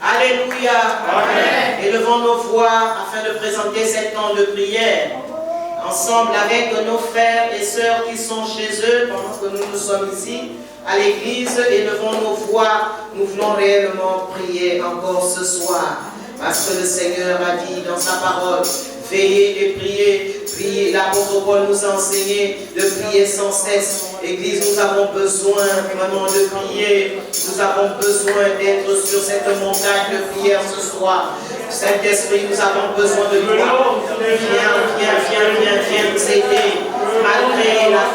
Alléluia. Amen. Élevons nos voix afin de présenter cet temps de prière. Ensemble avec nos frères et sœurs qui sont chez eux pendant que nous sommes ici à l'église, élevons nos voix, nous voulons réellement prier encore ce soir. Parce que le Seigneur a dit dans sa parole, veillez et priez, priez. L'apôtre Paul nous a enseigné de prier sans cesse. Église, nous avons besoin vraiment de prier. Nous avons besoin d'être sur cette montagne de prière ce soir. Saint-Esprit, nous avons besoin de toi. Viens nous aider. Malgré la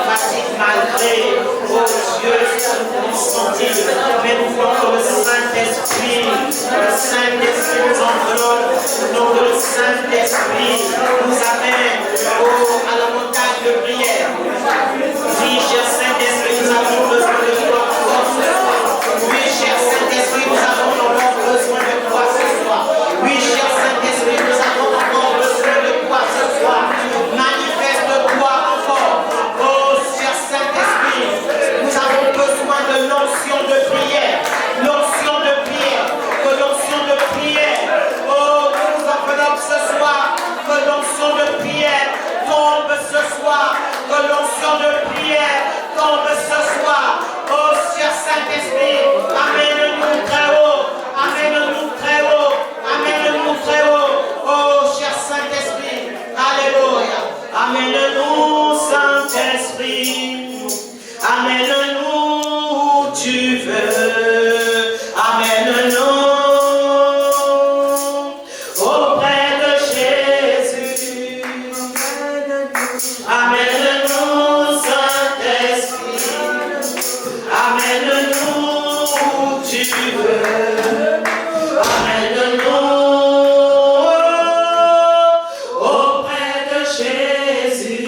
fatigue, malgré, oh Dieu, nous sentir, mais nous voulons que le Saint-Esprit nous enveloppe, donc le Saint-Esprit nous amène à la montagne de prière. Oui, cher Saint-Esprit, nous avons besoin de toi ce soir. Oui, cher Saint-Esprit, nous avons encore besoin de toi ce soir. Oui, cher Saint-Esprit, nous avons encore besoin de toi ce soir. Manifeste-toi encore. Oh, cher Saint-Esprit, nous avons besoin de l'onction de prière. L'onction de prière. Que l'onction de prière. Oh, nous enveloppe ce soir. Que l'onction de prière tombe ce soir. Que l'onction de prière tombe ce soir. Oh, cher Saint-Esprit, amène-nous très haut. Amène-nous très haut. Amène-nous très haut. Oh, cher Saint-Esprit. Alléluia. Amène-nous, Saint-Esprit. Amène-nous où tu veux. Amène-nous auprès de Jésus. Amène-nous, Saint-Esprit. Amène-nous où tu veux. Amène-nous auprès de Jésus.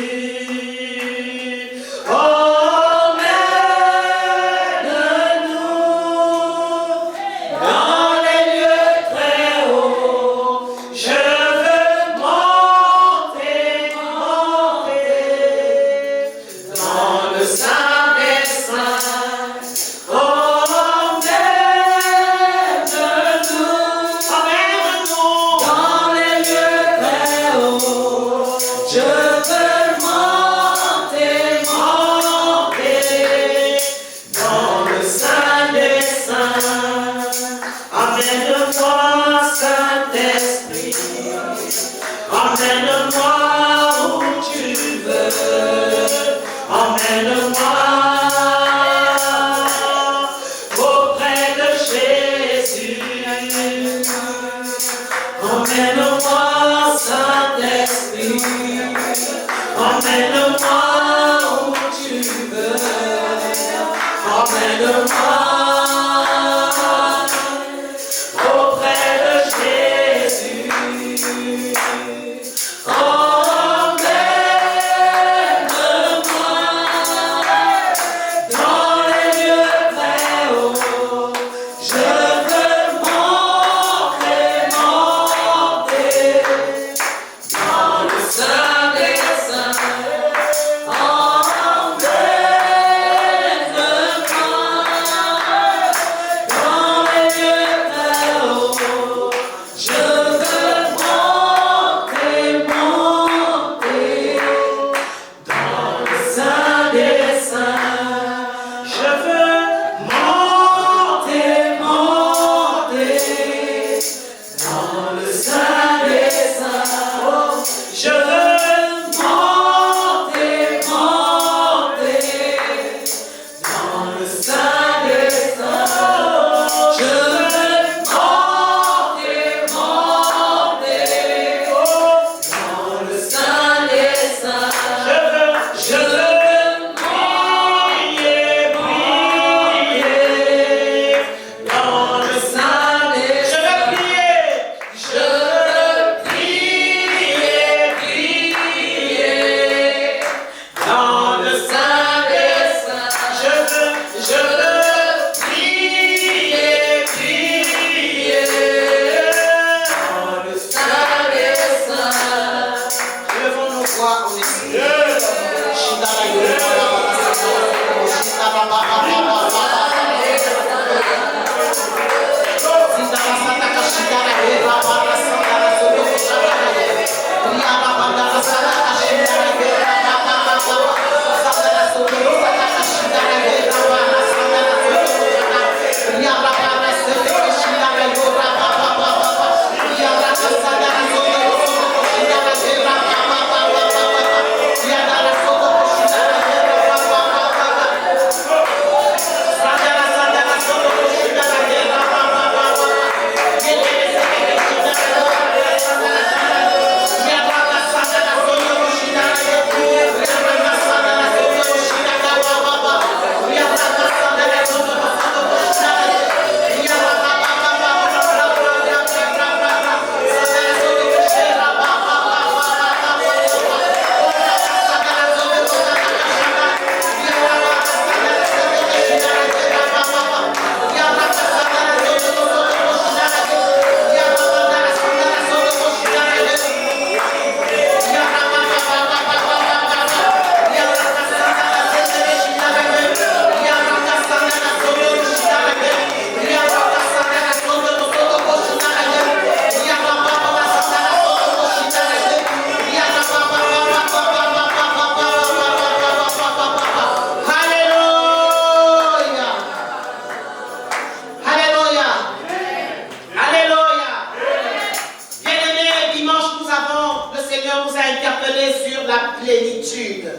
plénitude.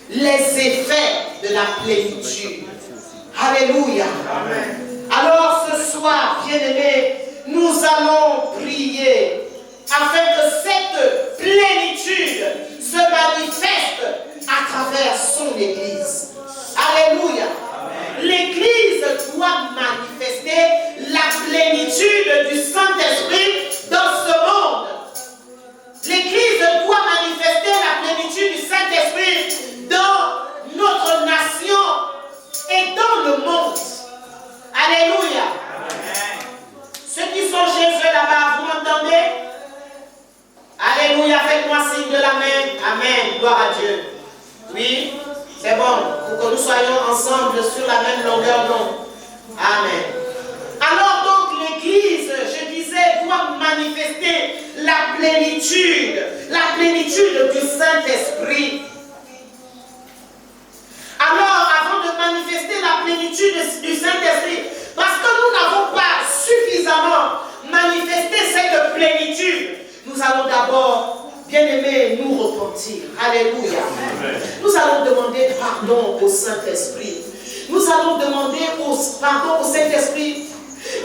Les effets de la plénitude. Alléluia. Amen. Alors ce soir, bien-aimés, nous allons prier afin que cette plénitude se manifeste à travers son Église. Alléluia. L'Église doit manifester la plénitude du Saint-Esprit dans ce monde. L'Église doit manifester la plénitude du Saint-Esprit dans notre nation et dans le monde. Alléluia. Ceux qui sont chez eux là-bas, vous m'entendez? Alléluia, faites-moi signe de la main. Amen, gloire à Dieu. Oui, c'est bon, pour que nous soyons ensemble sur la même longueur d'onde. Amen. Alors donc l'Église, je disais, doit manifester la plénitude du Saint-Esprit. Alors, avant de manifester la plénitude du Saint-Esprit, parce que nous n'avons pas suffisamment manifesté cette plénitude, nous allons d'abord, bien-aimés, nous repentir. Alléluia. Amen. Nous allons demander pardon au Saint-Esprit. Nous allons demander pardon au Saint-Esprit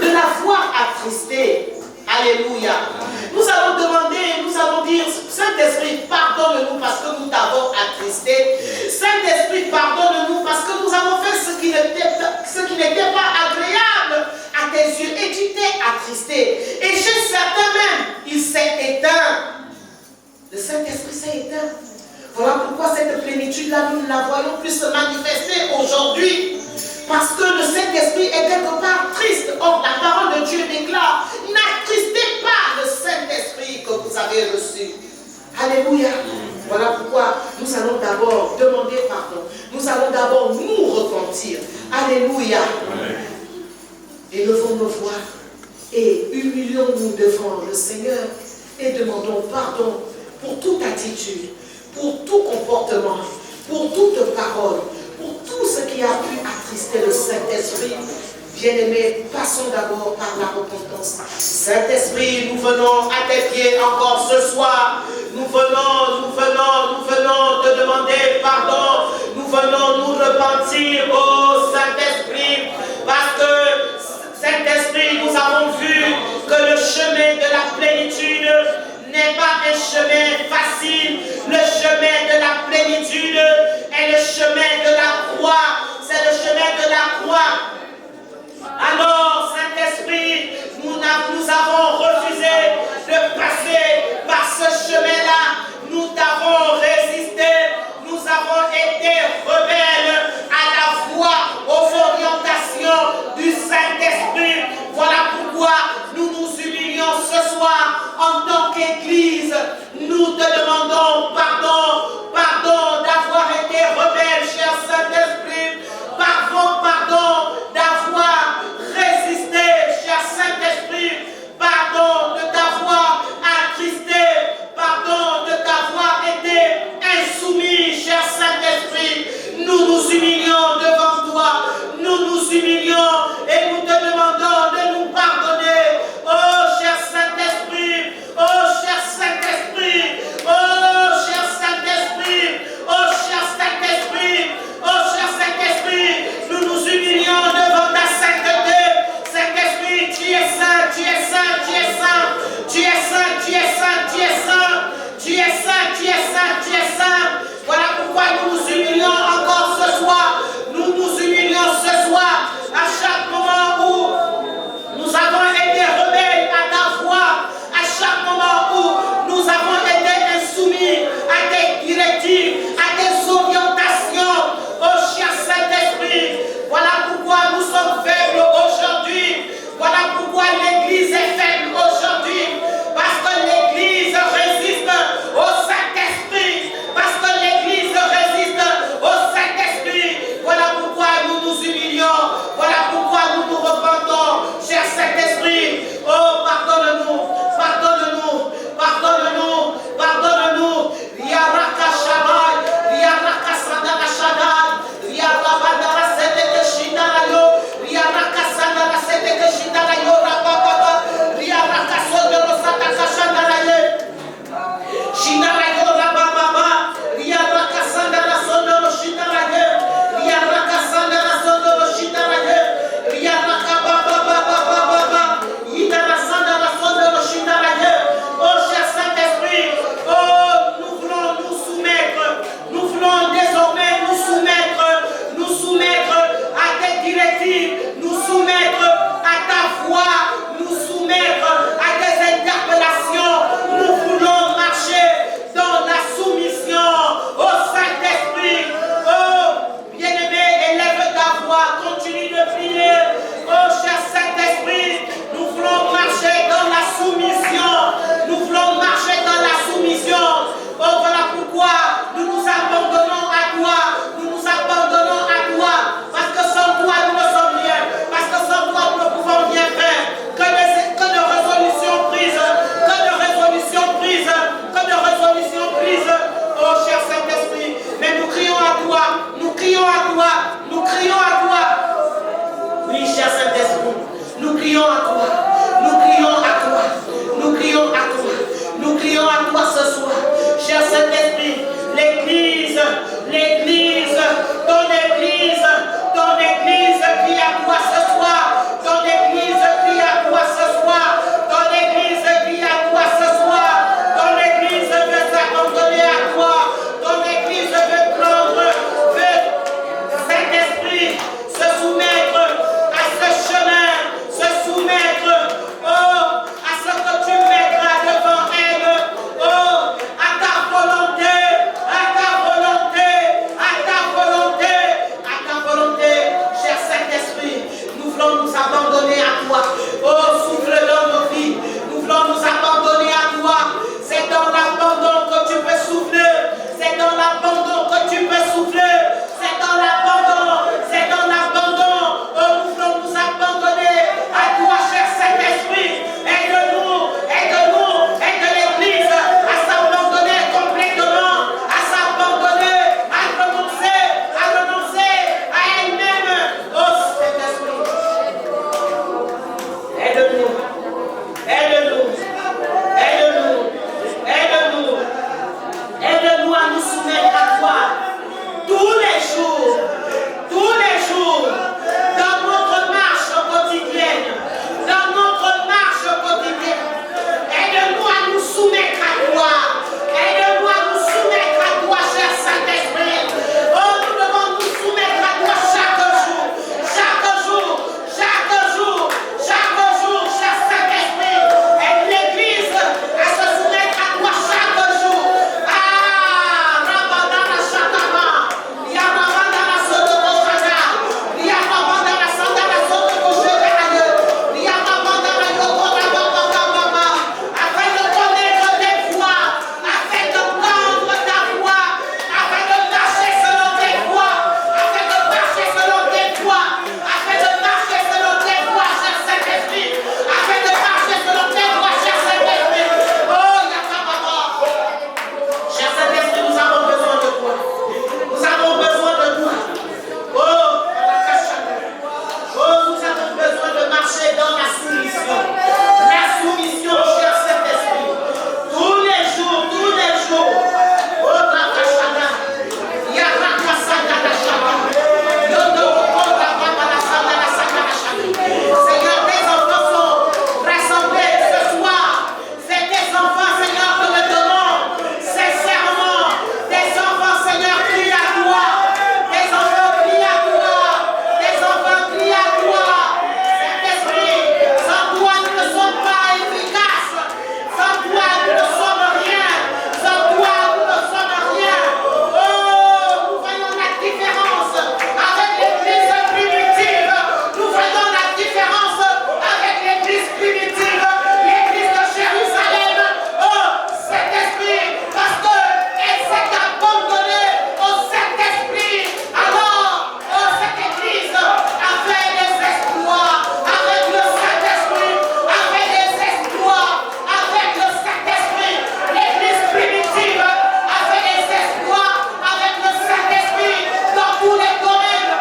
de l'avoir attristé. Alléluia. Nous allons demander, nous allons dire, Saint-Esprit, pardonne-nous parce que nous t'avons attristé. Saint-Esprit, pardonne-nous parce que nous avons fait ce qui n'était pas agréable à tes yeux et tu t'es attristé. Et chez certains même, il s'est éteint. Le Saint-Esprit s'est éteint. Voilà pourquoi cette plénitude-là, nous ne la voyons plus se manifester aujourd'hui. Parce que le Saint-Esprit est quelque part triste. Or, la parole de Dieu déclare, n'attristez pas le Saint-Esprit que vous avez reçu. Alléluia. Voilà pourquoi nous allons d'abord demander pardon. Nous allons d'abord nous repentir. Alléluia. Élevons nos voix et humilions-nous devant le Seigneur et demandons pardon pour toute attitude, pour tout comportement, pour toute parole, pour tout ce qui a pu attrister le Saint-Esprit. Bien-aimés, passons d'abord par la repentance. Saint-Esprit, nous venons à tes pieds encore ce soir. Nous venons te demander pardon. Nous venons nous repentir au Saint-Esprit. Parce que, Saint-Esprit, nous avons vu que le chemin de la plénitude n'est pas un chemin facile. Le chemin de la plénitude est le chemin de la croix. C'est le chemin de la croix. Alors, Saint-Esprit, nous avons refusé de passer par ce chemin-là. Nous t'avons résisté. Nous avons été rebelles à la voix, aux orientations du Saint-Esprit. Voilà pourquoi nous nous humilions ce soir en tant qu'Église. Nous te demandons pardon d'avoir été rebelles, cher Saint-Esprit. Pardon d'avoir résisté, cher Saint-Esprit. Pardon de t'avoir attristé. Pardon de t'avoir été insoumis, cher Saint-Esprit. Nous nous humilions devant toi. Nous nous humilions et nous te demandons de nous pardonner. Oh, cher Saint-Esprit. Oh, cher Saint-Esprit. Oh, toi. Oh, souffle dans nos vies. Nous voulons nous abandonner à toi. C'est dans l'abandon que tu peux souffler. C'est dans l'abandon que tu peux souffler. C'est dans l'abandon. C'est dans l'abandon. Oh, nous voulons nous abandonner à toi, cher Saint-Esprit. Aide-nous, aide-nous, aide l'Église à s'abandonner complètement, à s'abandonner, à renoncer à elle-même. Oh, Saint-Esprit. Aide-nous, aide-nous, aide-nous, aide-nous, aide-nous à nous soumettre à toi tous les jours, dans notre marche quotidienne, aide-nous à nous soumettre à toi, cher Saint-Esprit. Oh, nous devons nous soumettre à toi chaque jour, cher Saint-Esprit. Aide l'Église à se soumettre à toi chaque jour. Ah, Rabadana Shatama, Yamabana Sotoko Shada, Yamabana Sandana Sotoko Shada, Yamabana Yokona Baba, afin de connaître tes voies, afin de prendre ta voix, afin de marcher selon tes voies, cher Saint-Esprit, Oh, Yakababa. Cher Saint-Esprit, nous avons besoin de toi. Nous avons besoin de toi. Oh, nous avons besoin de marcher dans la soumission. La soumission, cher Saint-Esprit. Tous les jours. Oh, Rakashana. Yarakasana Shaba. Seigneur, tes enfants sont rassemblés ce soir. C'est tes enfants, Seigneur, que me demandent sincèrement. Tes enfants, Seigneur, crient à toi. Tes enfants crient à toi. Saint-Esprit, sans toi, nous ne sommes pas efficaces. Sans toi, nous ne sommes rien. Oh, nous voyons la différence avec l'église primitive. L'église de Jérusalem. Oh, Saint-Esprit, parce qu'elle s'est abandonnée au Saint-Esprit. Alors, oh, cette église a fait des exploits avec le Saint-Esprit. L'église primitive a fait des exploits avec le Saint-Esprit dans tous les domaines.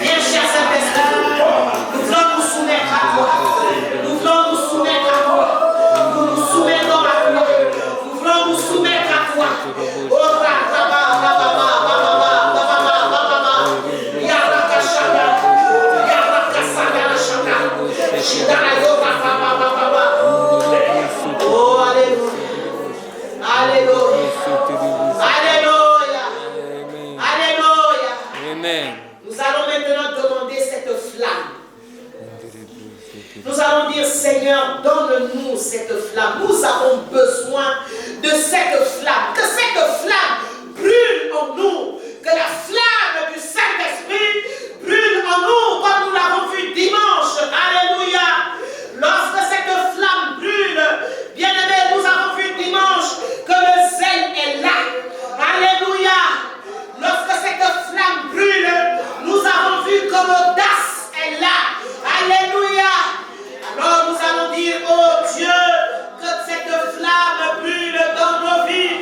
Viens, cher Saint-Esprit. Nous voulons nous soumettre à toi. Nous nous soumettons à toi. Oh, Oh, Alléluia. Amen. Nous allons maintenant demander cette flamme. Nous allons dire, Seigneur, donne-nous cette flamme. Nous avons besoin de cette flamme. Que cette flamme brûle en nous. Que la flamme du Saint-Esprit brûle en nous, comme nous l'avons vu dimanche. Alléluia. Lorsque cette flamme brûle, bien-aimés, nous avons vu dimanche que le zèle est là. Alléluia. Lorsque cette flamme brûle, nous avons vu que l'audace est là. Alléluia. Alors nous allons dire, oh Dieu, que cette flamme brûle dans nos vies.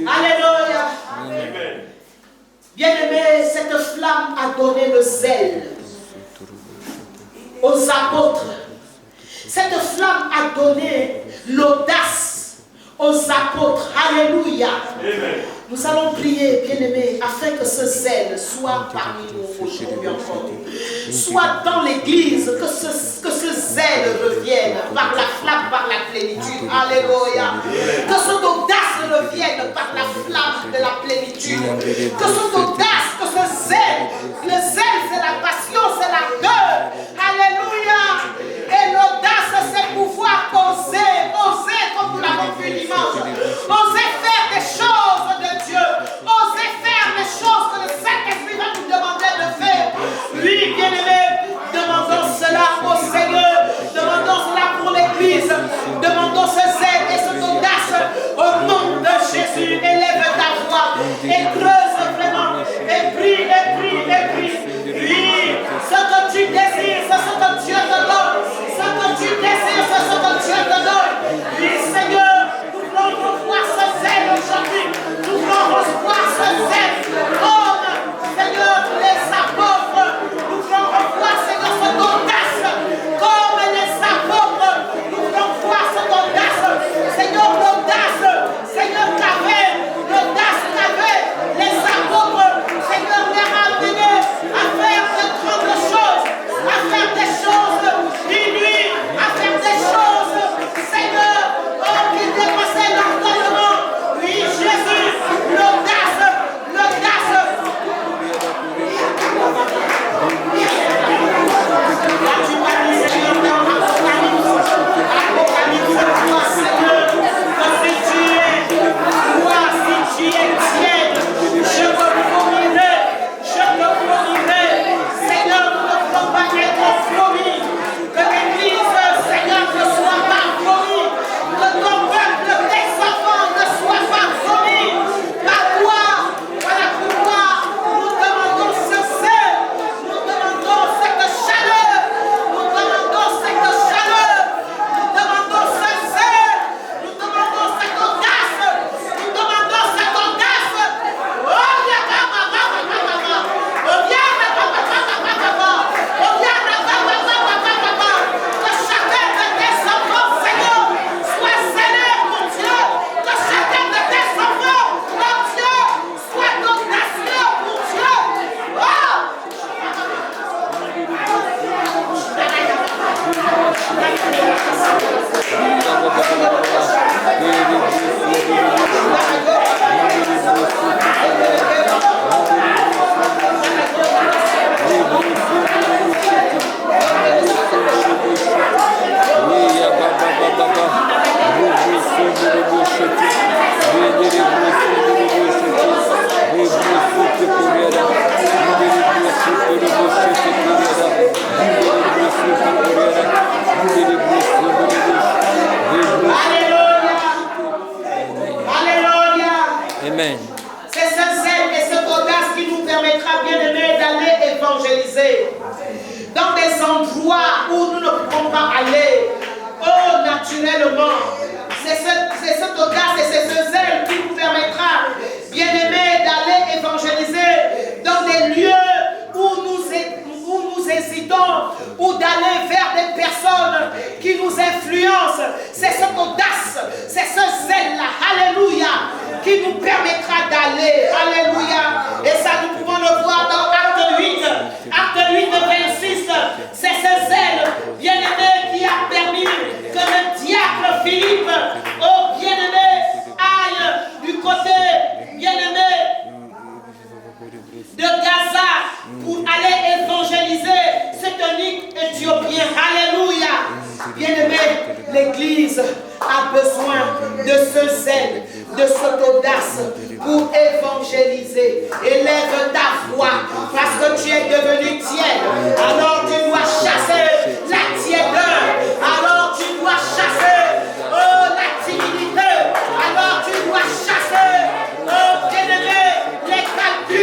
Alléluia. Bien-aimé, cette flamme a donné le zèle aux apôtres. Cette flamme a donné l'audace aux apôtres. Alléluia. Nous allons prier, bien-aimés, afin que ce zèle soit parmi nous aujourd'hui encore. Soit dans l'église, que ce zèle revienne par la flamme, par la plénitude. Alléluia. Que cette audace revienne par la flamme de la plénitude. Que cette audace, que ce zèle, le zèle c'est la passion, c'est la gueule. Alléluia. Et l'audace c'est pouvoir oser comme nous l'avons vu dimanche. Oser faire des choses de Dieu. Oser faire des choses que le Saint-Esprit va nous demander de faire. Oui, bien-aimés, demandons cela au Seigneur. Demandons cela pour l'Église. Demandons ce zèle et cette audace au nom de Jésus. Élève ta voix et creuse vraiment. Et prie, et prie, et prie. Oui, ce que tu désires, c'est ce que Dieu te donne. Ce que tu désires, c'est ce que Dieu te donne. Oui, Seigneur, nous voulons revoir ce zèle aujourd'hui. Nous voulons revoir ce zèle comme, Seigneur, les apôtres. Nous voulons revoir, Seigneur, cette audace comme les apôtres. Nous voulons voir cette audace. Seigneur, l'audace. Seigneur, l'audace qu'avaient les apôtres. Seigneur, les ramener à faire de grandes choses, à faire des choses inouïes, à faire des choses, Seigneur, qui dépassaient l'entendement. Oui, Jésus, l'audace, l'audace. Là, tu m'as dit, Seigneur, dans Apocalypse, Seigneur, que si tu es toi, si tu es tiède, je te promirai, Seigneur, nous ne pouvons pas être promis, que l'Église, Seigneur, ne soit pas promis, que ton peuple, tes enfants ne soient pas promis. Par toi, voilà pourquoi nous demandons ce zèle, nous demandons cette chaleur, nous demandons cette chaleur, nous demandons ce zèle, nous demandons cette audace, nous demandons cette audace. Oh, que chacun de tes enfants, Seigneur, soit zélé pour Dieu. Que chacun de tes enfants, mon Dieu, soit audacieux pour Dieu. Amen. C'est ce zèle et cette audace qui nous permettra, bien-aimés, d'aller évangéliser dans des endroits où nous ne pouvons pas aller. Oh, naturellement. C'est cette audace et c'est ce zèle qui nous permettra, bien-aimés, d'aller évangéliser dans des lieux où nous hésitons, ou d'aller vers des personnes qui nous influencent. C'est cette audace, c'est ce zèle-là, alléluia, qui nous permettra d'aller, alléluia. Et ça, nous pouvons le voir dans Acte 8, Acte 8, 26. C'est ce zèle, bien-aimé, qui a permis que le diacre Philippe, oh bien-aimé, aille du côté, bien-aimé, de Gaza pour aller évangéliser cet unique Éthiopien. Alléluia. Bien-aimé, l'Église a besoin de ce zèle, de cette audace pour évangéliser. Élève ta voix parce que tu es devenu tiède. Alors tu dois chasser la tiédeur. Alors tu dois chasser la timidité. Alors tu dois chasser, bien-aimé, les calculs.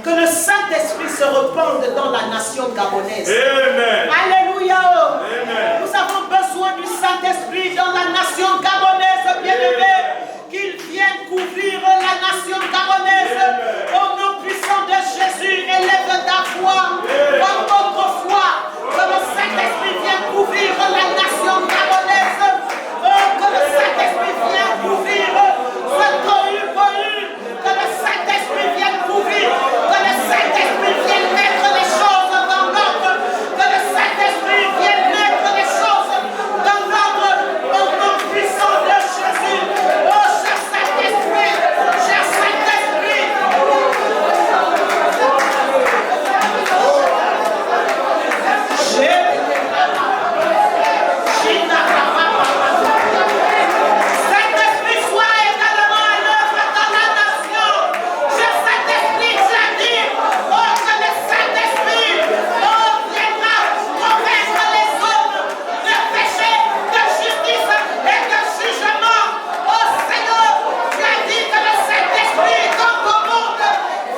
Que le Saint-Esprit se répande dans la nation gabonaise. Amen. Alléluia. Amen. Nous avons besoin du Saint-Esprit dans la nation gabonaise, bien-aimé. Qu'il vienne couvrir la nation gabonaise. Au nom puissant de Jésus, élève ta foi. Comme autrefois, que le Saint-Esprit vienne couvrir la nation gabonaise. Que le Saint-Esprit vienne couvrir ce cohue. Que le Saint-Esprit vienne couvrir. Que le Saint-Esprit vienne mettre les choses dans l'ordre. Que le Saint-Esprit vienne mettre les choses dans l'ordre. Au nom puissant de Jésus. Oh, cher Saint-Esprit. Cher Saint-Esprit. Saint-Esprit, sois également à l'œuvre dans la nation. Cher Saint-Esprit, tu as dit, oh, que le Saint-Esprit, oh, viendra convaincre les hommes de péché, de justice et de jugement. Oh Seigneur, tu as dit que le Saint-Esprit dans ton monde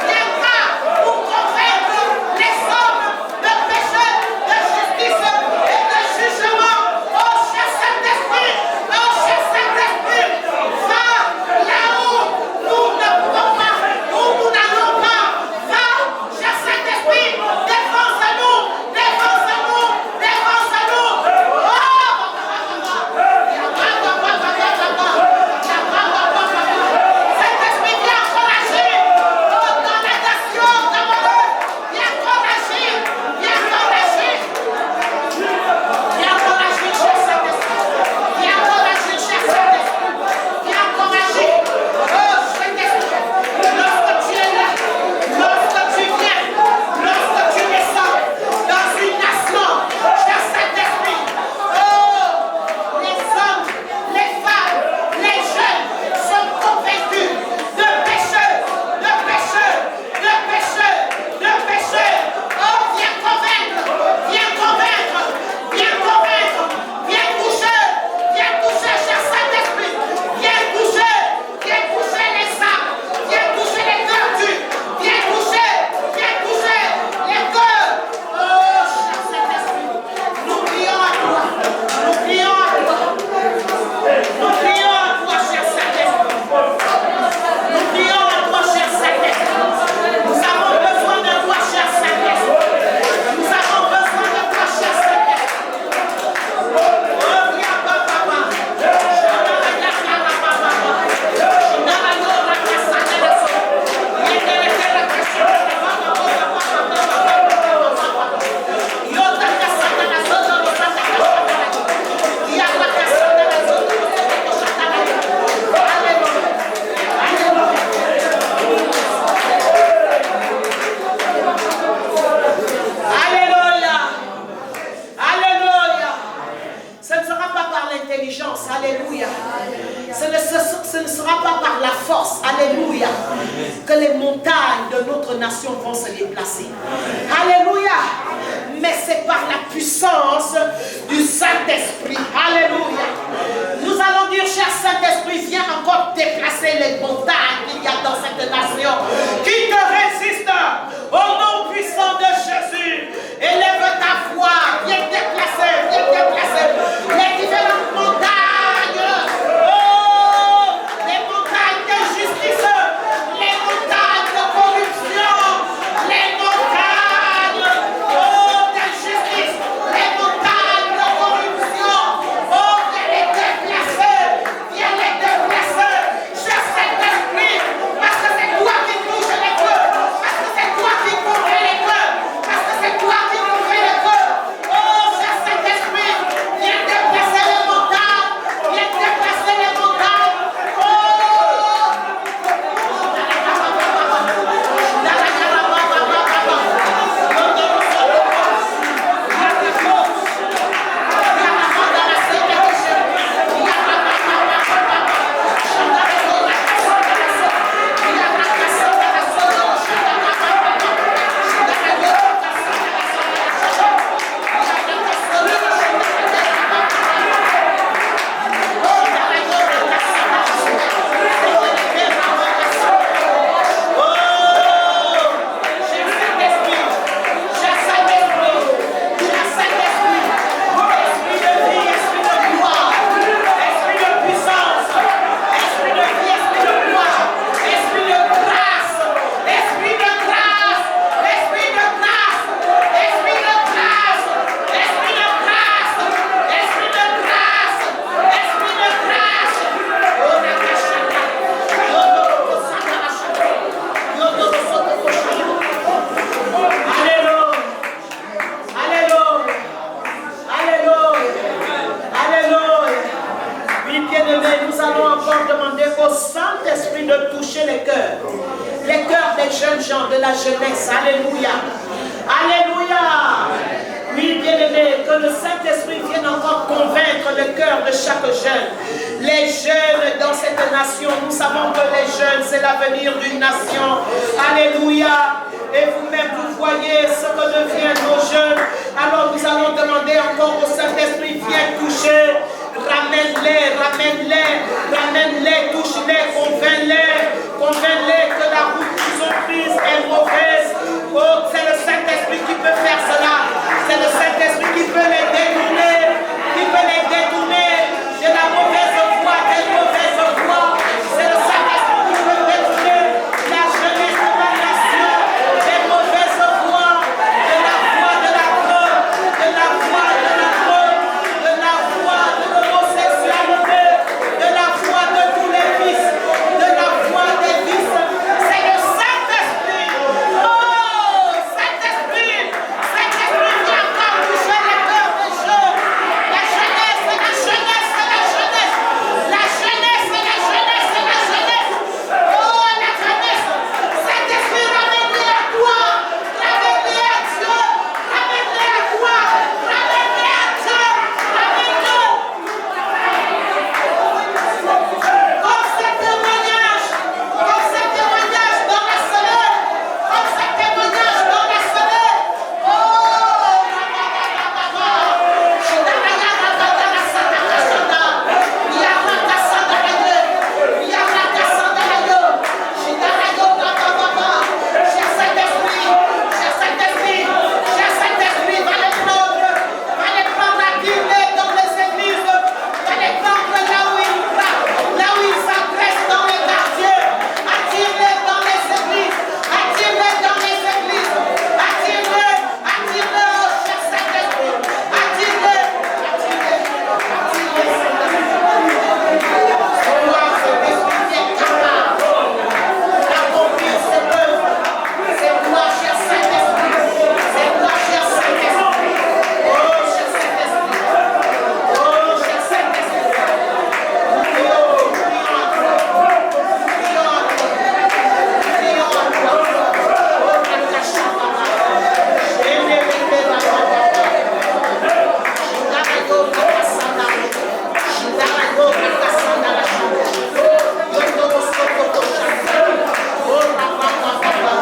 viendra pour convaincre les hommes de péché, de justice et de jugement. Oh cher Saint-Esprit, oh cher Saint-Esprit, va là où nous ne pouvons pas, où nous n'allons pas. Va, cher Saint-Esprit, défense-nous, défense-nous, défense-nous. Saint-Esprit, viens encourager dans la nation gabonaise. Viens encourager, viens encourager. Viens encourager, cher Saint-Esprit. Viens encourager, cher Saint-Esprit. Viens encourager. Oh, Saint-Esprit, lorsque tu es là, lorsque tu viens, lorsque tu descends dans une nation, cher Saint-Esprit, oh, les hommes, les femmes, les jeunes sont convaincus de pécheurs, de pécheurs, de pécheurs, de pécheurs. Oh, viens convaincre, viens convaincre, viens convaincre, viens toucher, cher Saint-Esprit, viens toucher les âmes, viens toucher les cœurs durs, viens toucher les cœurs. Oh, cher Saint-Esprit, nous prions à toi, nous prions à toi, nous prions à toi, cher Saint-Esprit, nous prions à toi, cher Saint-Esprit, nous avons besoin de toi, cher Saint-Esprit, nous avons besoin de toi, cher Saint-Esprit. Oh, viens, papa. Alléluia. Alléluia. Ce ne sera pas par l'intelligence. Alléluia. Ce ne sera pas par la force. Alléluia. Que les montagnes de notre nation vont se déplacer. Alléluia. Mais c'est par la puissance du Saint-Esprit. Alléluia. Nous allons dire, cher Saint-Esprit, viens encore déplacer les montagnes qu'il y a dans cette nation qui te résistent. Au nom puissant de Jésus, élève ta foi, viens déplacer les différentes montagnes. Oh, les montagnes de justice, les montagnes de corruption, les montagnes de justice, les montagnes de corruption. Oh, viens les déplacer, cher Saint-Esprit, parce que c'est toi qui jeunes gens, de la jeunesse. Alléluia. Alléluia. Oui, bien-aimés, que le Saint-Esprit vienne encore convaincre le cœur de chaque jeune. Les jeunes dans cette nation, nous savons que les jeunes, c'est l'avenir d'une nation. Alléluia. Et vous-même, vous voyez ce que deviennent nos jeunes. Alors nous allons demander encore au Saint-Esprit, viens toucher. Ramène-les, ramène-les, ramène-les, touche-les, convainc-les que la route qu'ils ont prise est mauvaise. Oh, c'est le Saint-Esprit qui peut faire cela. C'est le Saint-Esprit qui peut les détourner, de la mauvaise voie, des mauvaises voies. C'est le Saint-Esprit qui peut détourner la jeunesse de la nation, des mauvaises voies, de la voie de la drogue, de la voie de la drogue, de la voie de l'homosexualité, de la voie de tous les vices, de la voie des vices. C'est le Saint-Esprit. Oh, Saint-Esprit, Saint-Esprit, viens encore toucher les cœurs des jeunes. La jeunesse, la jeunesse, la jeunesse. La jeunesse, la jeunesse, la jeunesse. Oh, la jeunesse. Saint-Esprit, ramène-les à toi. Ramène-les à Dieu. Ramène-les à toi. Ramène-les à Dieu. Ramène-les. Comme ce témoignage dans la semaine. Comme ce témoignage dans la semaine. Oh, cher Saint-Esprit, va les prendre à guider dans les églises, va les prendre là où ils s'adressent dans les quartiers, attire-les dans les églises, attire-les dans les églises, attire-les, oh cher Saint-Esprit, attire-les, d'accomplir cette œuvre. C'est toi, cher Saint-Esprit. C'est toi, cher Saint-Esprit. Oh, cher Saint-Esprit. Oh, cher Saint-Esprit. Prions à toi. Prions à toi. Prions à toi. Oh, Rakashababa. Shidarayo Rakasanda. Shidarayo Rakasanda la Shanda. Yondo Sokoto Shanda. Oh, Rapapapapa.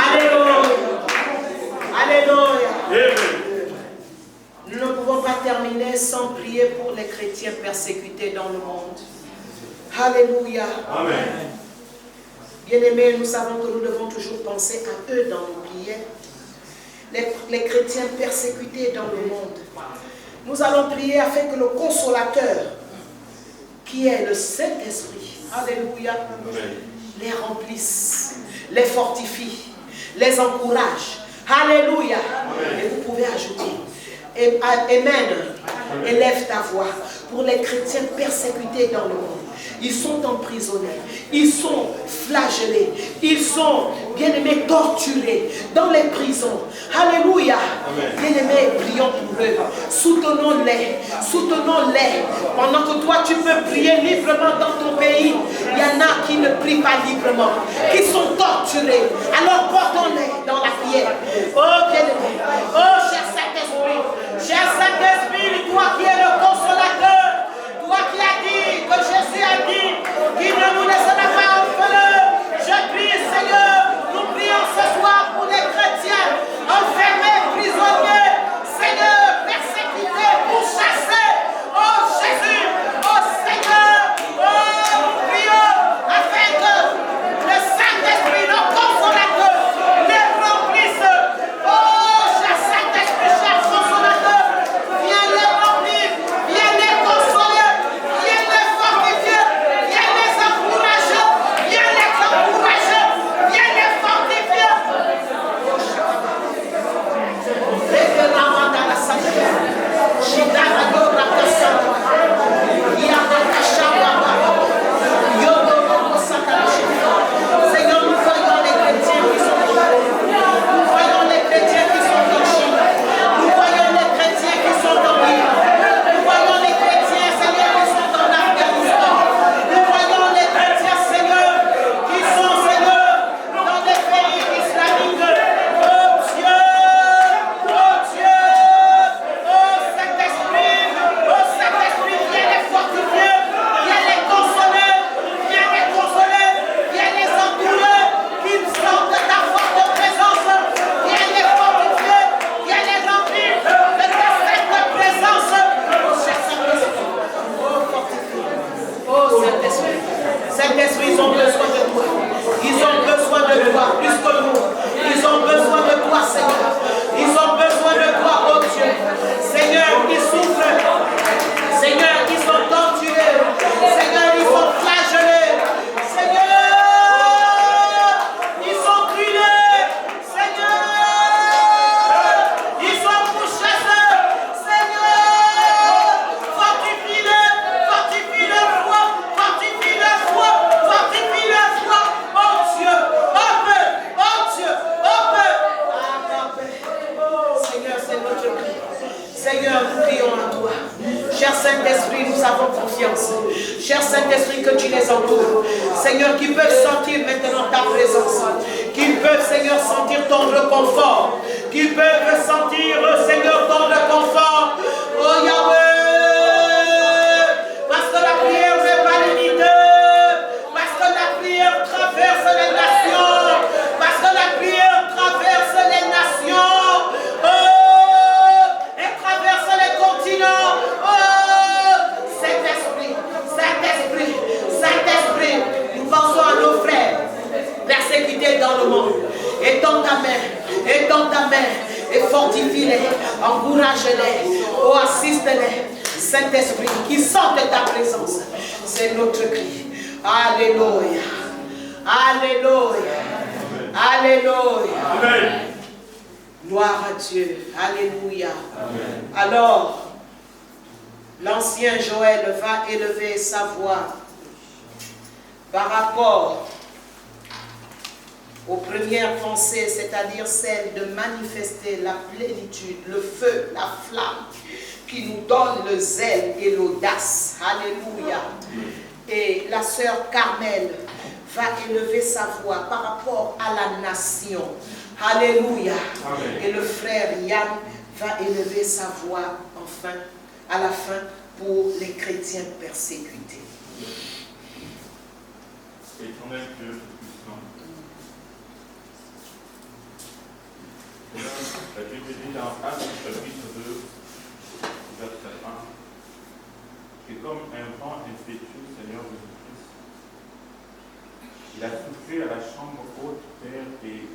Alléluia. Alléluia. Nous ne pouvons pas terminer sans prier pour les chrétiens persécutés dans le monde. Alléluia. Amen. Bien-aimés, nous savons que nous devons toujours penser à eux dans nos prières. Les chrétiens persécutés dans le monde. Nous allons prier afin que le consolateur, qui est le Saint-Esprit, alléluia, les remplisse, les fortifie, les encourage. Alléluia. Et vous pouvez ajouter, Amen, élève ta voix pour les chrétiens persécutés dans le monde. Ils sont emprisonnés, ils sont flagellés, ils sont, bien-aimés, torturés dans les prisons. Alléluia. Bien-aimés, prions pour eux. Soutenons-les, soutenons-les. Pendant que toi, tu peux prier librement dans ton pays, il y en a qui ne prient pas librement, qui sont torturés. Alors portons-les dans la prière. Oh, bien-aimés, oh, cher Saint-Esprit, toi qui es le consolateur, toi qui as dit, que Jésus a dit, qu'il ne nous laissera pas orphelins. Je prie, Seigneur, nous prions ce soir pour les chrétiens enfermés, prisonniers, Seigneur, persécutés, pourchassés. Oh Jésus, oh Seigneur, oh nous prions afin que le Saint-Esprit, le consolateur, les remplisse. Oh cher Saint-Esprit, cher consolateur, viens les remplir. Saint-Esprit, ils ont besoin de toi. Ils ont besoin de toi plus que nous. Ils ont besoin de toi, Seigneur. Ils ont besoin de toi, oh Dieu. Seigneur, ils souffrent. Seigneur, ils sont torturés. Seigneur, ils sont flagellés. Seigneur, ils sont brûlés. Seigneur, ils sont pourchassés. Seigneur, fortifie leur foi, fortifie leur foi, fortifie leur foi. Oh Dieu, oh Père, oh Dieu, oh Père. Seigneur, c'est notre cri. Seigneur, nous prions à toi. Cher Saint-Esprit, nous avons confiance. Cher Saint-Esprit, que tu les entoures. Seigneur, qu'ils peuvent sentir maintenant ta présence. Qu'ils peuvent, Seigneur, sentir ton réconfort. Qu'ils peuvent sentir, Seigneur, ton réconfort. Oh Yahweh, parce que la prière n'est pas limitée. Parce que la prière traverse les nations. Parce que la prière traverse les nations. Elle traverse les continents. Saint-Esprit, Saint-Esprit, nous pensons à nos frères persécutés dans le monde. Étends ta main, et fortifie-les, encourage-les, oh, assiste-les. Saint-Esprit, qui sentent ta présence, c'est notre cri. Alléluia, Alléluia, Alléluia. Amen. Gloire à Dieu, Alléluia. Amen. Alors, l'ancien Joël va élever sa voix par rapport aux premières pensées, c'est-à-dire celle de manifester la plénitude, le feu, la flamme, qui nous donne le zèle et l'audace. Alléluia. Et la sœur Carmel va élever sa voix par rapport à la nation. Alléluia. Amen. Et le frère Yann va élever sa voix enfin, à la fin, pour les chrétiens persécutés. Éternel Dieu tout-puissant, la Bible dit dans Actes chapitre 2, verset 1, que comme un vent impétueux, Seigneur Jésus-Christ, il a soufflé à la chambre haute, Père, et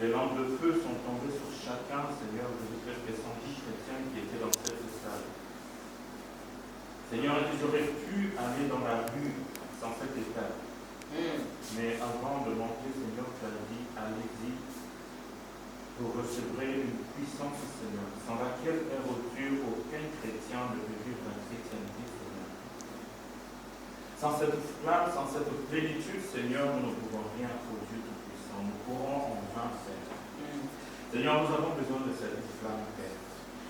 les lampes de feu sont tombées sur chacun, Seigneur Jésus-Christ, des 110 chrétiens qui étaient dans cette salle. Seigneur, ils auraient pu aller dans la rue sans cet état. Mais avant de monter, Seigneur, tu as dit, allez-y, vous recevrez une puissance, Seigneur, sans laquelle, Père au Dieu, aucun chrétien ne peut vivre la chrétienté, Seigneur. Sans cette flamme, sans cette plénitude, Seigneur, nous ne pouvons rien au Dieu Tout-Puissant. Nous courons en vain, Seigneur. Seigneur, nous avons besoin de cette flamme, Père.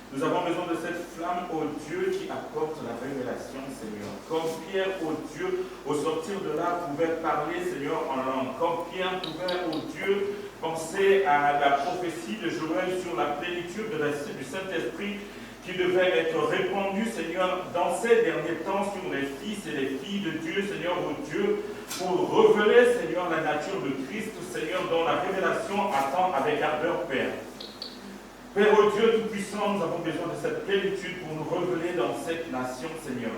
Nous avons besoin de cette flamme, ô Dieu, qui apporte la révélation, Seigneur. Comme Pierre, ô Dieu, au sortir de là, pouvait parler, Seigneur, en langue. Comme Pierre pouvait, ô Dieu, penser à la prophétie de Joël sur la plénitude du Saint-Esprit qui devait être répandue, Seigneur, dans ces derniers temps sur les fils et les filles de Dieu, Seigneur, ô Dieu, pour révéler, Seigneur, la nature de Christ, Seigneur, dont la révélation attend avec ardeur, Père. Père, ô Dieu Tout-Puissant, nous avons besoin de cette plénitude pour nous révéler dans cette nation, Seigneur.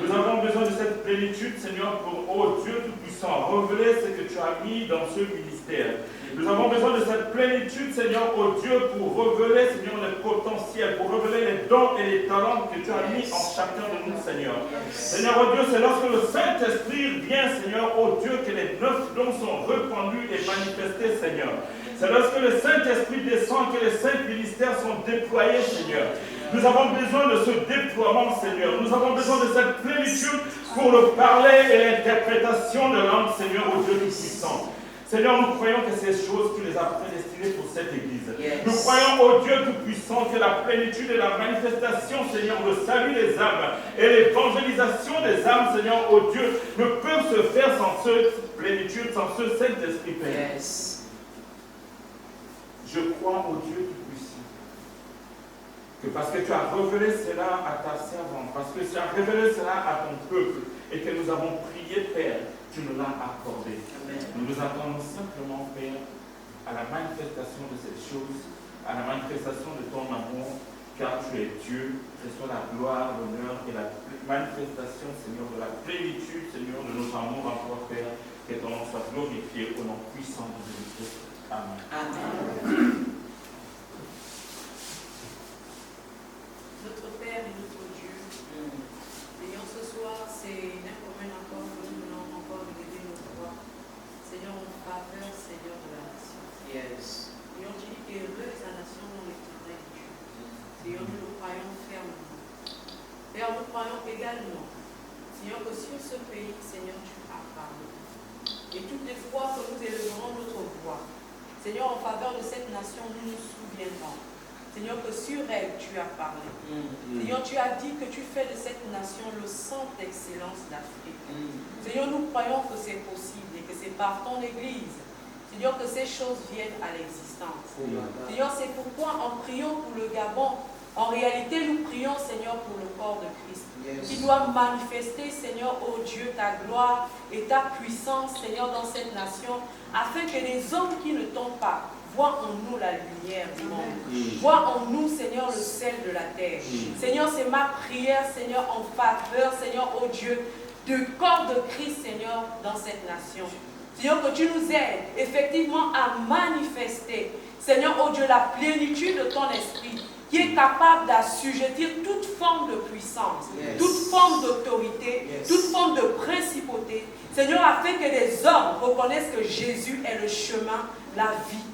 Nous avons besoin de cette plénitude, Seigneur, pour, ô Dieu Tout-Puissant, révéler ce que tu as mis dans ce ministère. Nous avons besoin de cette plénitude, Seigneur, ô Dieu, pour révéler, Seigneur, le potentiel, pour révéler les dons et les talents que tu as mis en chacun de nous, Seigneur. Seigneur, ô Dieu, c'est lorsque le Saint-Esprit vient, Seigneur, ô Dieu, que les 9 dons sont répandus et manifestés, Seigneur. C'est lorsque le Saint-Esprit descend que les 5 ministères sont déployés, Seigneur. Nous avons besoin de ce déploiement, Seigneur. Nous avons besoin de cette plénitude pour le parler et l'interprétation de langue, Seigneur, au Dieu Tout-Puissant. Seigneur, nous croyons que ces choses, tu les as prédestinées pour cette Église. Yes. Nous croyons au Dieu Tout-Puissant que la plénitude et la manifestation, Seigneur, le salut des âmes et l'évangélisation des âmes, Seigneur, au Dieu, ne peuvent se faire sans cette plénitude, sans ce Saint-Esprit, Père. Yes. Je crois au Dieu Tout-Puissant, que parce que tu as révélé cela à ta servante, parce que tu as révélé cela à ton peuple, et que nous avons prié, Père, tu nous l'as accordé. Amen. Nous nous attendons simplement, Père, à la manifestation de cette chose, à la manifestation de ton amour, car tu es Dieu, reçois la gloire, l'honneur et la manifestation, Seigneur, de la plénitude, Seigneur, de notre amour en toi, Père, que ton nom soit glorifié au nom puissant de Jésus-Christ. Amen. Amen. Notre Père et notre Dieu, Seigneur, ce soir, c'est n'importe encore que nous venons encore élever notre voix. Seigneur, en faveur, Seigneur, de la nation. Yes. Seigneur, tu dis qu'heureuse la nation dont l'Éternel est Dieu. Seigneur, nous le croyons fermement. Père, nous croyons également, Seigneur, que sur ce pays, Seigneur, tu as parlé. Et toutes les fois que nous élèverons notre voix, Seigneur, en faveur de cette nation, nous nous souviendrons. Seigneur, que sur elle, tu as parlé. Seigneur, tu as dit que tu fais de cette nation le centre d'excellence d'Afrique. Seigneur, nous croyons que c'est possible et que c'est par ton Église, Seigneur, que ces choses viennent à l'existence. Seigneur, c'est pourquoi en priant pour le Gabon, en réalité, nous prions, Seigneur, pour le corps de Christ. Qui doit manifester, Seigneur, oh Dieu, ta gloire et ta puissance, Seigneur, dans cette nation, afin que les hommes qui ne tombent pas voient en nous la lumière du monde. Voient en nous, Seigneur, le sel de la terre. Seigneur, c'est ma prière, Seigneur, en faveur, Seigneur, oh Dieu, du corps de Christ, Seigneur, dans cette nation. Seigneur, que tu nous aides effectivement à manifester, Seigneur, oh Dieu, la plénitude de ton esprit, qui est capable d'assujettir toute forme de puissance, toute forme d'autorité, toute forme de principauté. Seigneur, afin que les hommes reconnaissent que Jésus est le chemin, la vie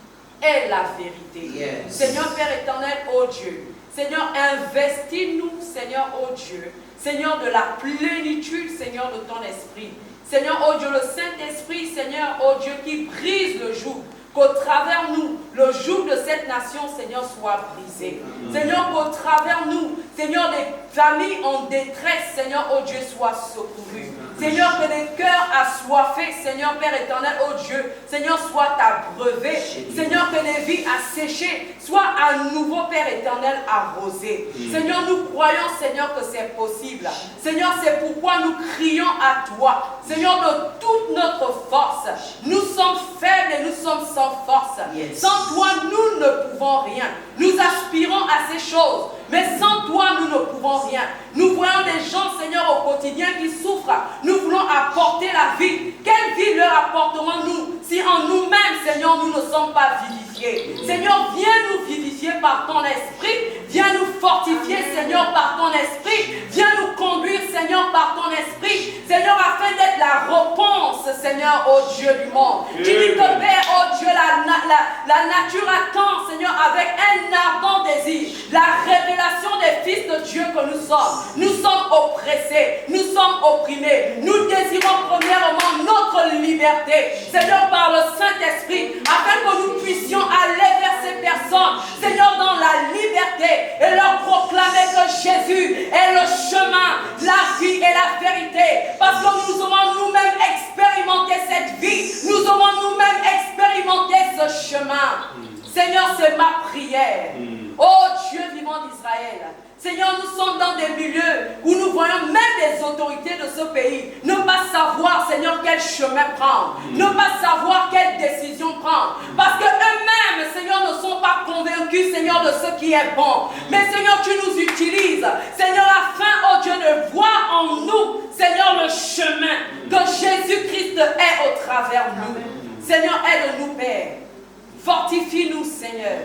et la vérité. Seigneur Père éternel, oh Dieu, Seigneur, investis-nous, Seigneur, oh Dieu, Seigneur, de la plénitude, Seigneur, de ton esprit. Seigneur, oh Dieu, le Saint-Esprit, Seigneur, oh Dieu, qui brise le joug, qu'au travers nous, le joug de cette nation, Seigneur, soit brisé. Seigneur, qu'au travers nous, Seigneur, des familles en détresse, Seigneur, oh Dieu, soient secourues. Seigneur, que des cœurs assoiffés, Seigneur, Père éternel, oh Dieu, Seigneur, soient abreuvés. Seigneur, que des vies asséchées soient à nouveau, Père éternel, arrosées. Seigneur, nous croyons, Seigneur, que c'est possible. Seigneur, c'est pourquoi nous crions à toi. Seigneur, de toute notre force, nous sommes faibles et nous sommes sans force. Sans toi, nous ne pouvons rien. Nous aspirons à ces choses, mais sans toi, nous ne pouvons rien. Nous voyons des gens, Seigneur, au quotidien qui souffrent. Nous voulons apporter la vie. Quelle vie leur apporterons-nous si en nous-mêmes, Seigneur, nous ne sommes pas vivifiés? Seigneur, viens nous vivifier par ton esprit. Viens nous fortifier, Seigneur, par ton esprit. Viens nous conduire, Seigneur, par ton esprit. Seigneur, afin d'être la réponse, Seigneur, au Dieu du monde. Tu dis que, Père, oh Dieu, la nature attend, Seigneur, avec un ardent désir, la révélation des fils de Dieu que nous sommes. Nous sommes oppressés, nous sommes opprimés. Nous désirons premièrement notre liberté, Seigneur, par le Saint-Esprit, afin que nous puissions aller vers ces personnes, Seigneur, dans la liberté, et leur proclamer que Jésus est le chemin, la vie et la vérité, parce que nous aurons nous-mêmes expérimenté cette vie, nous aurons nous-mêmes expérimenté ce chemin. Seigneur, c'est ma prière. Oh Dieu vivant d'Israël, Seigneur, nous sommes dans des milieux où nous voyons même des autorités de ce pays ne pas savoir, Seigneur, quel chemin prendre, ne pas savoir quelle décision prendre, parce qu'eux-mêmes, Seigneur, ne sont pas convaincus, Seigneur, de ce qui est bon. Mais Seigneur, tu nous utilises, Seigneur, afin, oh Dieu, de voir en nous, Seigneur, le chemin que Jésus-Christ est au travers de nous. Seigneur, aide-nous, Père. Fortifie-nous, Seigneur,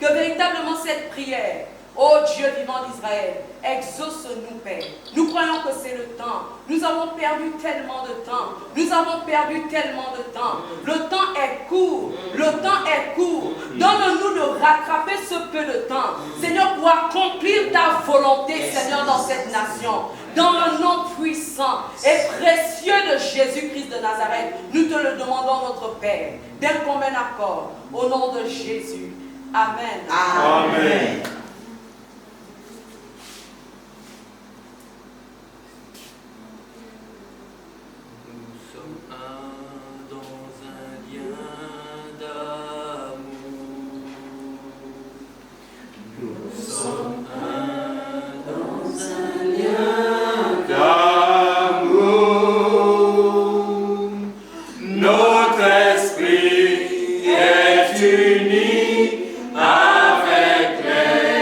que véritablement cette prière, ô Dieu vivant d'Israël, exauce-nous, Père. Nous croyons que c'est le temps. Nous avons perdu tellement de temps. Nous avons perdu tellement de temps. Le temps est court. Le temps est court. Donne-nous de rattraper ce peu de temps, Seigneur, pour accomplir ta volonté, Seigneur, dans cette nation. Dans le nom puissant et précieux de Jésus-Christ de Nazareth, nous te le demandons, notre Père, d'un commun accord, au nom de Jésus. Amen. Amen. Notre esprit est uni avec les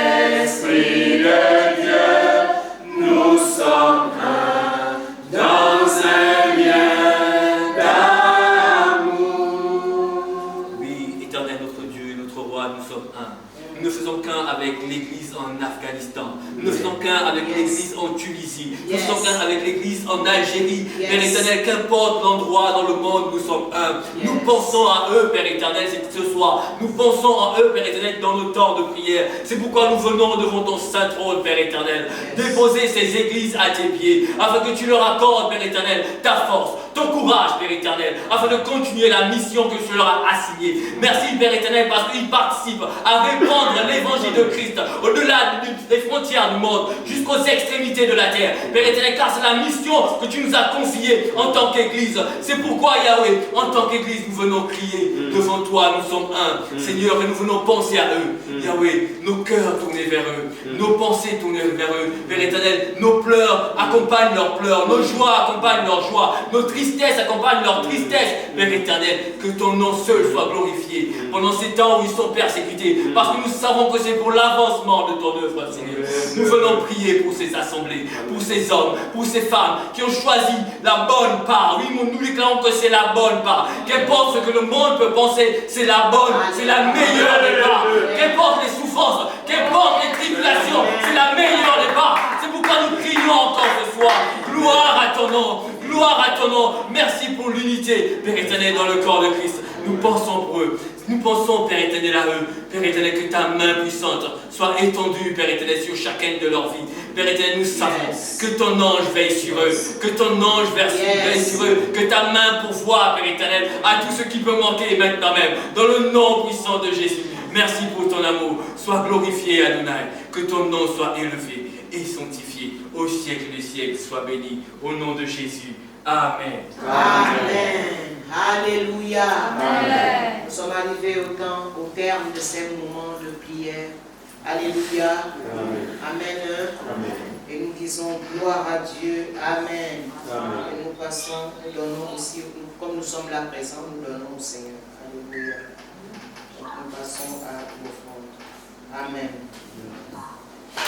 Nous sommes un avec l'Église en Algérie. Yes. Père éternel, qu'importe l'endroit dans le monde, nous sommes un. Yes. Nous pensons à eux, Père éternel, ce soir. Nous pensons en eux, Père éternel, dans nos temps de prière. C'est pourquoi nous venons devant ton saint trône, Père éternel, Yes. déposer ces églises à tes pieds, afin que tu leur accordes, Père éternel, ta force, ton courage, Père éternel, afin de continuer la mission que tu leur as assignée. Merci, Père éternel, parce qu'ils participent à répandre l'évangile de Christ au-delà des frontières du monde, jusqu'aux extrémités de la terre. Père éternel, car c'est la mission que tu nous as confiée en tant qu'Église. C'est pourquoi, Yahweh, en tant qu'Église, nous venons crier devant toi, nous sommes un, Seigneur, et nous venons penser à eux. Yahweh, nos cœurs tournés vers eux, nos pensées tournées vers eux. Père éternel, nos pleurs accompagnent leurs pleurs, nos joies accompagnent leurs joies, nos tristesses accompagnent leurs tristesses. Père éternel, que ton nom seul soit glorifié pendant ces temps où ils sont persécutés, parce que nous savons que c'est pour l'avancement de ton œuvre, Seigneur. Nous venons prier pour ces assemblées, pour ces hommes, pour ces femmes qui ont choisi la bonne part. Oui, nous déclarons que c'est la bonne part. Qu'importe ce que le monde peut penser, c'est la bonne, c'est la meilleure des parts. Qu'importe les souffrances, qu'importe les tribulations, c'est la meilleure des parts. C'est pourquoi nous crions encore ce soir. Gloire à ton nom, gloire à ton nom. Merci pour l'unité, Père éternel, dans le corps de Christ. Nous pensons pour eux. Nous pensons, Père éternel, à eux. Père éternel, que ta main puissante soit étendue, Père éternel, sur chacune de leurs vies. Père éternel, nous savons que ton ange veille sur eux, que ton ange veille sur eux, que ta main pourvoit, Père éternel, à tout ce qui peut manquer maintenant même, dans le nom puissant de Jésus. Merci pour ton amour. Sois glorifié, Adonai. Que ton nom soit élevé et sanctifié au siècle des siècles. Sois béni. Au nom de Jésus. Amen. Amen. Alléluia. Amen. Nous sommes arrivés au terme de ces moments de prière. Alléluia. Amen. Et nous disons gloire à Dieu. Amen. Et nous passons, nous donnons aussi, comme nous sommes là présents, nous donnons au Seigneur. Alléluia. Donc nous passons à l'offrande. Amen.